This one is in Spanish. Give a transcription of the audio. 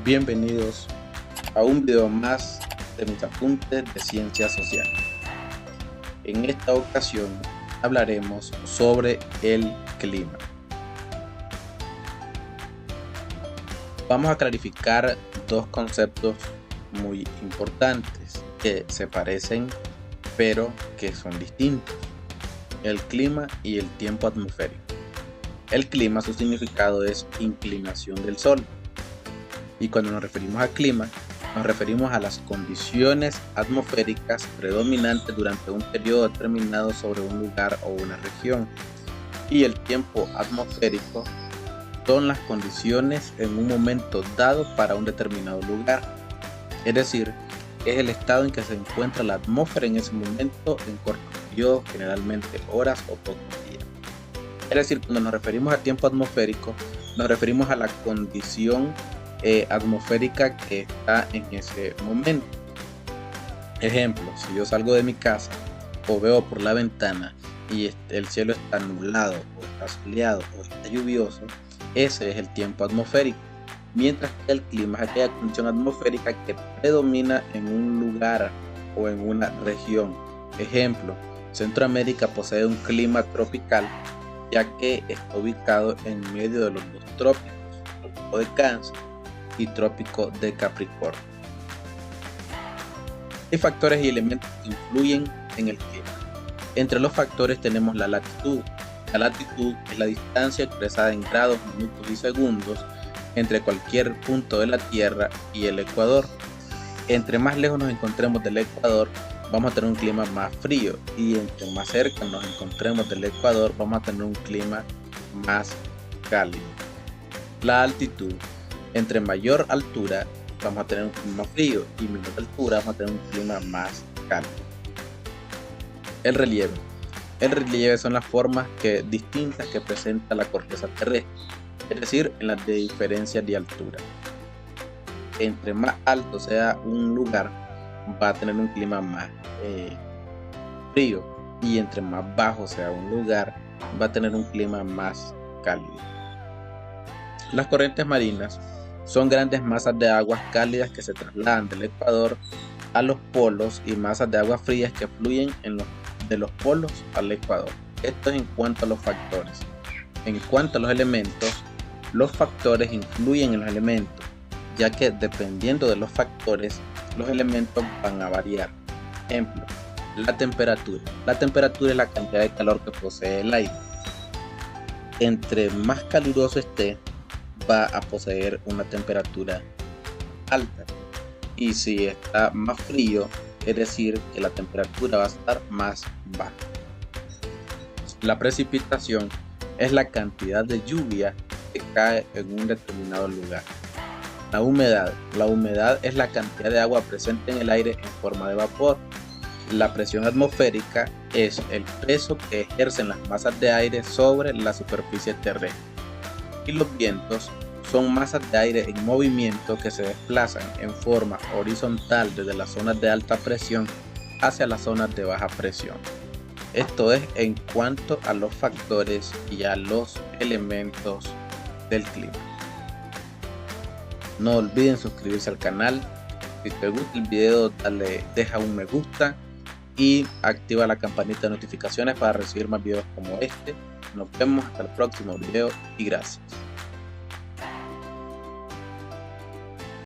Bienvenidos a un video más de mis apuntes de ciencia social. En esta ocasión hablaremos sobre el clima. Vamos a clarificar dos conceptos muy importantes que se parecen pero que son distintos: el clima y el tiempo atmosférico. El clima, su significado es inclinación del sol, y cuando nos referimos a clima nos referimos a las condiciones atmosféricas predominantes durante un periodo determinado sobre un lugar o una región, y el tiempo atmosférico son las condiciones en un momento dado para un determinado lugar, es decir, es el estado en que se encuentra la atmósfera en ese momento en cortos periodos, generalmente horas o pocos días. Es decir, cuando nos referimos a tiempo atmosférico nos referimos a la condición atmosférica que está en ese momento. Ejemplo, si yo salgo de mi casa o veo por la ventana y el cielo está nublado o está soleado o está lluvioso, ese es el tiempo atmosférico. Mientras que el clima es aquella condición atmosférica que predomina en un lugar o en una región. Ejemplo, Centroamérica posee un clima tropical, ya que está ubicado en medio de los dos trópicos, el trópico de Cáncer y trópico de Capricornio. Hay factores y elementos que influyen en el clima. Entre los factores tenemos la latitud. La latitud es la distancia expresada en grados, minutos y segundos entre cualquier punto de la Tierra y el Ecuador. Entre más lejos nos encontremos del Ecuador, vamos a tener un clima más frío, y entre más cerca nos encontremos del Ecuador, vamos a tener un clima más cálido. La altitud: entre mayor altura vamos a tener un clima más frío y menor altura vamos a tener un clima más cálido. El relieve. El relieve son las formas distintas que presenta la corteza terrestre, es decir, en las diferencias de altura. Entre más alto sea un lugar, va a tener un clima más frío, y entre más bajo sea un lugar, va a tener un clima más cálido. Las corrientes marinas son grandes masas de aguas cálidas que se trasladan del Ecuador a los polos, y masas de aguas frías que fluyen de los polos al Ecuador. Esto es en cuanto a los factores. En cuanto a los elementos, los factores influyen en los elementos, ya que dependiendo de los factores, los elementos van a variar. Ejemplo, la temperatura. La temperatura es la cantidad de calor que posee el aire. Entre más caluroso esté, va a poseer una temperatura alta, y si está más frío, es decir, que la temperatura va a estar más baja. La precipitación es la cantidad de lluvia que cae en un determinado lugar. La humedad es la cantidad de agua presente en el aire en forma de vapor. La presión atmosférica es el peso que ejercen las masas de aire sobre la superficie terrestre. Y los vientos son masas de aire en movimiento que se desplazan en forma horizontal desde las zonas de alta presión hacia las zonas de baja presión. Esto es en cuanto a los factores y a los elementos del clima. No olviden suscribirse al canal. Si te gusta el video, deja un me gusta y activa la campanita de notificaciones para recibir más videos como este. Nos vemos hasta el próximo video y gracias.